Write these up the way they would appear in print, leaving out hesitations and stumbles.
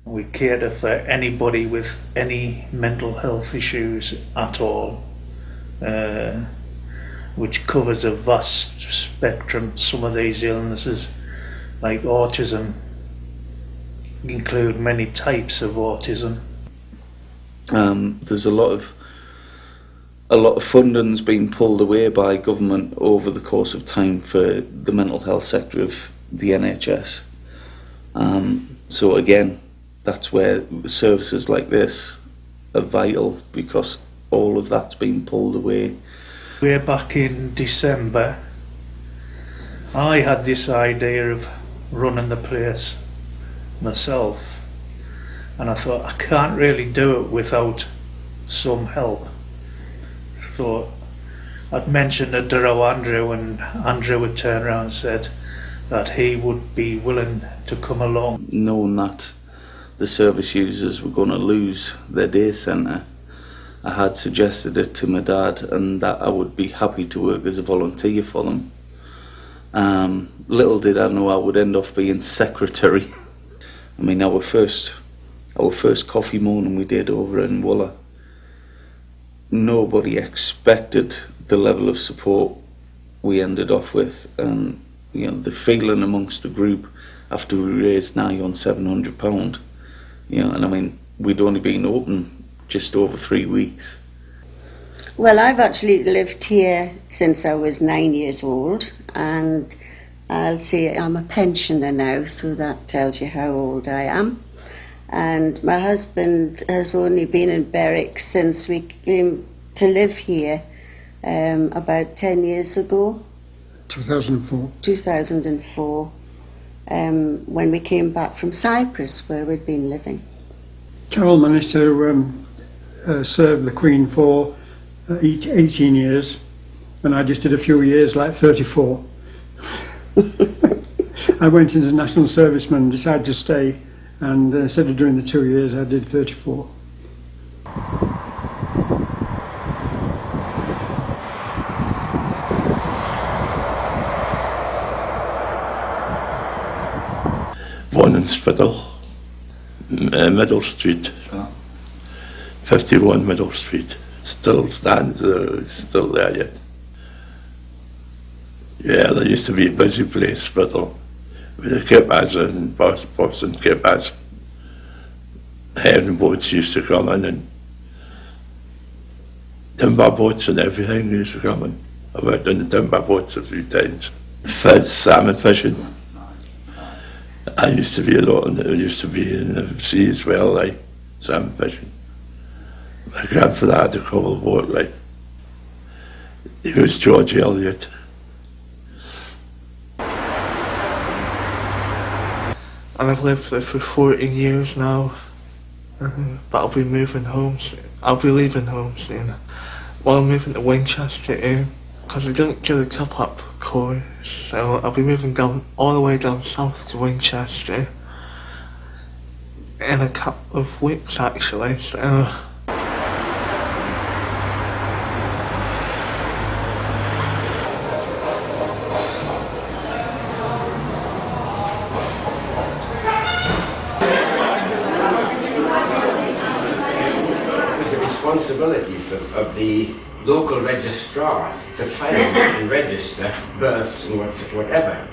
We cater for anybody with any mental health issues at all, which covers a vast spectrum. Some of these illnesses, like autism, include many types of autism. There's a lot of funding's been pulled away by government over the course of time for the mental health sector of the NHS. So again, that's where services like this are vital, because all of that's been pulled away. Way back in December, I had this idea of running the place myself, and I thought, I can't really do it without some help. So I'd mentioned it to Andrew, and Andrew would turn around and said that he would be willing to come along. Knowing that the service users were going to lose their day centre, I had suggested it to my dad, and that I would be happy to work as a volunteer for them. Little did I know I would end up being secretary. I mean, our first coffee morning we did over in Wooler, nobody expected the level of support we ended off with, and you know, the feeling amongst the group after we raised nigh on £700. You know, and I mean, we'd only been open just over 3 weeks. Well, I've actually lived here since I was 9 years old, and I'll say I'm a pensioner now, so that tells you how old I am. And my husband has only been in Berwick since we came to live here about 10 years ago. 2004. 2004, when we came back from Cyprus, where we'd been living. Carol managed to serve the Queen for 18 years, and I just did a few years, like 34. I went into national serviceman and decided to stay, and instead of doing the 2 years, I did 34. One in Spiddle, Middle Street, 51 Middle Street. Still stands there, it's still there yet. Yeah, there used to be a busy place, Spiddle, with the kippers and boats and kippers. Herring boats used to come in, and timber boats and everything used to come in. I worked on the timber boats a few times. Salmon fishing. I used to be a lot, and I used to be in the sea as well, like salmon fishing. My grandfather had a coal boat, like. He was George Eliot. And I've lived there for 14 years now, but I'll be moving home soon. I'll be leaving home soon. Well, I'm moving to Winchester because I don't do a top-up course, so I'll be moving down all the way down south to Winchester in a couple of weeks, actually. So. Responsibility of the local registrar to file and register births and whatever.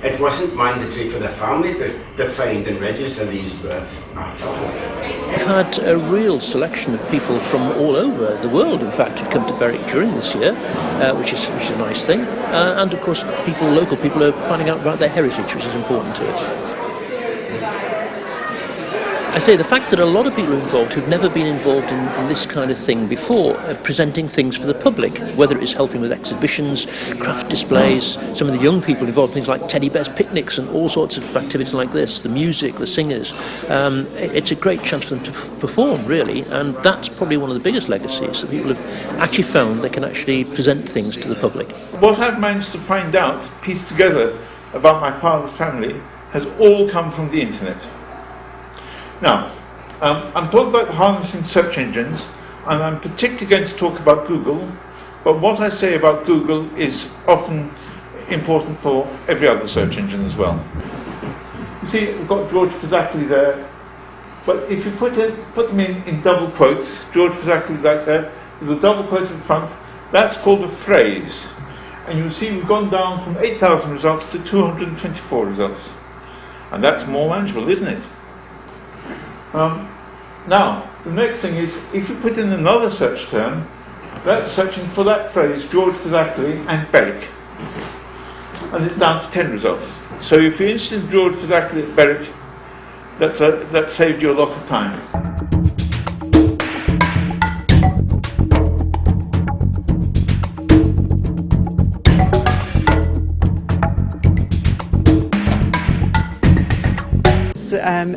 It wasn't mandatory for the family to find and register these births at all. We've had a real selection of people from all over the world, in fact, who've come to Berwick during this year, which is a nice thing. And of course, local people are finding out about their heritage, which is important to us. I say the fact that a lot of people are involved who've never been involved in this kind of thing before, presenting things for the public, whether it's helping with exhibitions, craft displays, some of the young people involved in things like teddy bears picnics and all sorts of activities like this, the music, the singers. It's a great chance for them to perform, really, and that's probably one of the biggest legacies, that people have actually found they can actually present things to the public. What I've managed to find out, piece together about my father's family, has all come from the internet. Now, I'm talking about harnessing search engines, and I'm particularly going to talk about Google, but what I say about Google is often important for every other search engine as well. You see we've got George Fisackerly there, but if you put them in double quotes, George Fisackerly like that, with a double quote in front, that's called a phrase. And you'll see we've gone down from 8,000 results to 224 results. And that's more manageable, isn't it? Now, the next thing is, if you put in another search term, that's searching for that phrase, George Fisackerly and Berwick. And it's down to 10 results. So if you're interested in George Fisackerly at Berwick, that saved you a lot of time.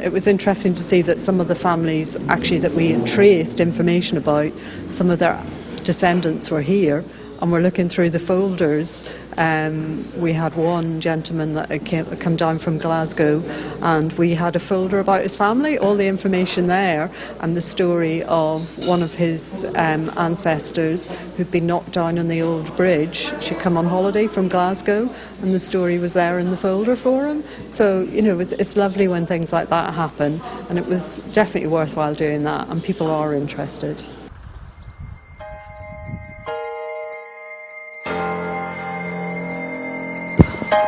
It was interesting to see that some of the families actually that we had traced information about, some of their descendants were here, and we're looking through the folders. We had one gentleman that had come down from Glasgow, and we had a folder about his family, all the information there, and the story of one of his ancestors who'd been knocked down on the old bridge. She'd come on holiday from Glasgow, and the story was there in the folder for him. So, you know, it's lovely when things like that happen, and it was definitely worthwhile doing that, and people are interested.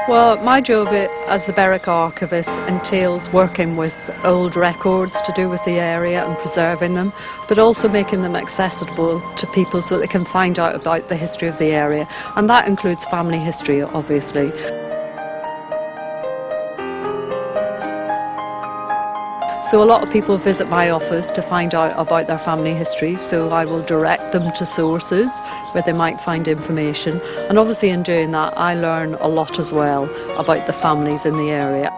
Well, my job as the Berwick archivist entails working with old records to do with the area and preserving them, but also making them accessible to people so that they can find out about the history of the area. And that includes family history, obviously. So a lot of people visit my office to find out about their family history, so I will direct them to sources where they might find information. And obviously in doing that, I learn a lot as well about the families in the area.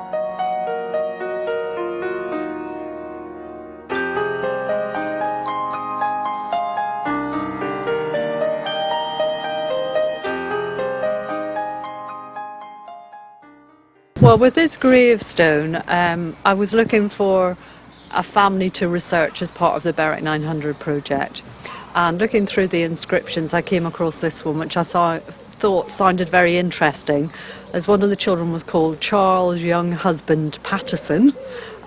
Well, with this gravestone, I was looking for a family to research as part of the Berwick 900 project. And looking through the inscriptions, I came across this one, which I thought sounded very interesting, as one of the children was called Charles Young Husband Patterson,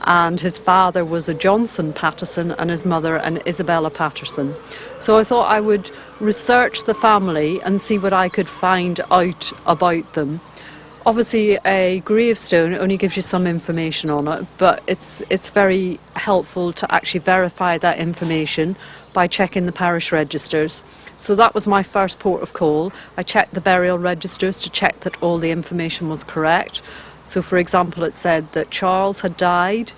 and his father was a Johnson-Patterson and his mother an Isabella-Patterson. So I thought I would research the family and see what I could find out about them. Obviously, a gravestone only gives you some information on it, but it's very helpful to actually verify that information by checking the parish registers. So that was my first port of call. I checked the burial registers to check that all the information was correct. So, for example, it said that Charles had died.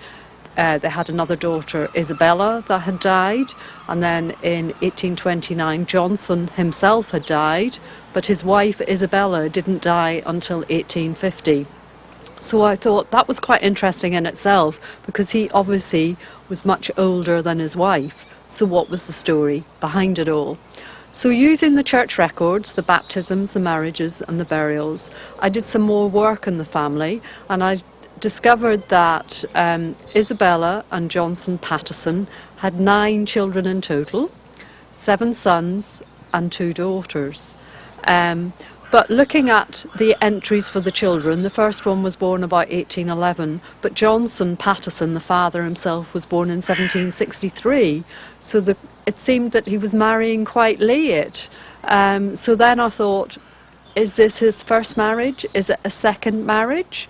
They had another daughter, Isabella, that had died. And then in 1829, Johnson himself had died, but his wife, Isabella, didn't die until 1850. So I thought that was quite interesting in itself, because he obviously was much older than his wife. So what was the story behind it all? So using the church records, the baptisms, the marriages and the burials, I did some more work in the family, and I discovered that Isabella and Johnson-Patterson had 9 children in total, 7 sons and 2 daughters. But looking at the entries for the children, the first one was born about 1811, but Johnson-Patterson, the father himself, was born in 1763. So it seemed that he was marrying quite late. So then I thought, is this his first marriage? Is it a second marriage?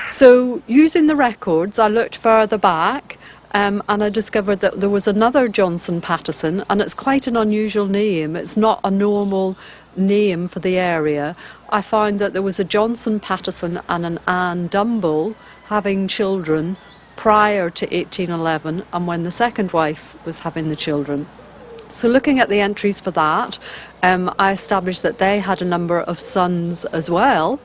So using the records, I looked further back, and I discovered that there was another Johnson-Patterson, and it's quite an unusual name. It's not a normal name for the area. I found that there was a Johnson-Patterson and an Anne Dumble having children prior to 1811, and when the second wife was having the children. So looking at the entries for that, I established that they had a number of sons as well.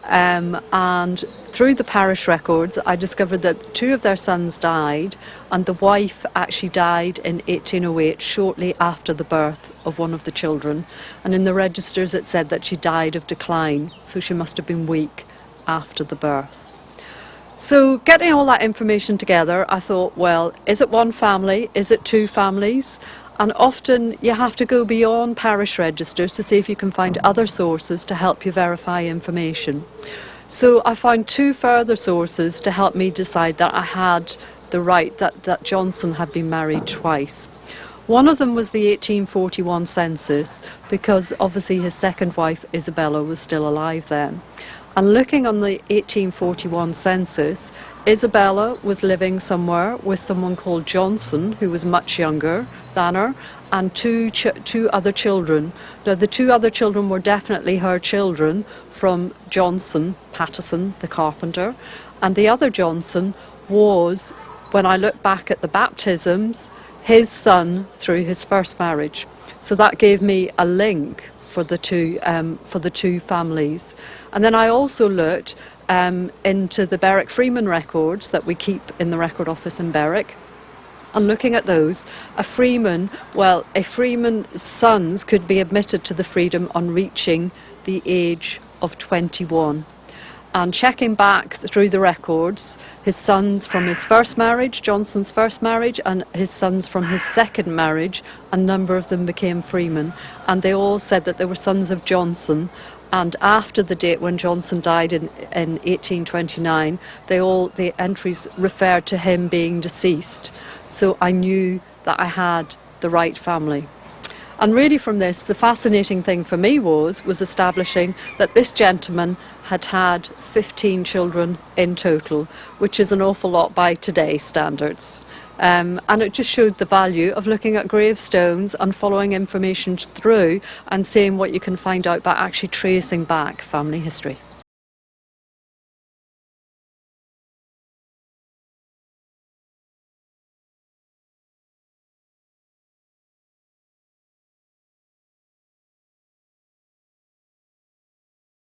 And through the parish records, I discovered that 2 of their sons died, and the wife actually died in 1808, shortly after the birth of one of the children. And in the registers it said that she died of decline, so she must have been weak after the birth. So getting all that information together, I thought, well, is it one family? Is it 2 families? And often you have to go beyond parish registers to see if you can find other sources to help you verify information. So I found two further sources to help me decide that I had the right, that Johnson had been married twice. One of them was the 1841 census, because obviously his second wife, Isabella, was still alive then. And looking on the 1841 census, Isabella was living somewhere with someone called Johnson, who was much younger than her, and two other children. Now, the two other children were definitely her children from Johnson-Patterson, the carpenter, and the other Johnson was, when I look back at the baptisms, his son through his first marriage. So that gave me a link for the two families. And then I also looked into the Berwick Freeman records that we keep in the record office in Berwick. And looking at those, a freeman's sons could be admitted to the freedom on reaching the age of 21. And checking back through the records, his sons from his first marriage, Johnson's first marriage, and his sons from his second marriage, a number of them became freemen. And they all said that they were sons of Johnson. And after the date when Johnson died in 1829, the entries referred to him being deceased. So I knew that I had the right family. And really from this, the fascinating thing for me was establishing that this gentleman had 15 children in total, which is an awful lot by today's standards. And it just showed the value of looking at gravestones and following information through and seeing what you can find out by actually tracing back family history.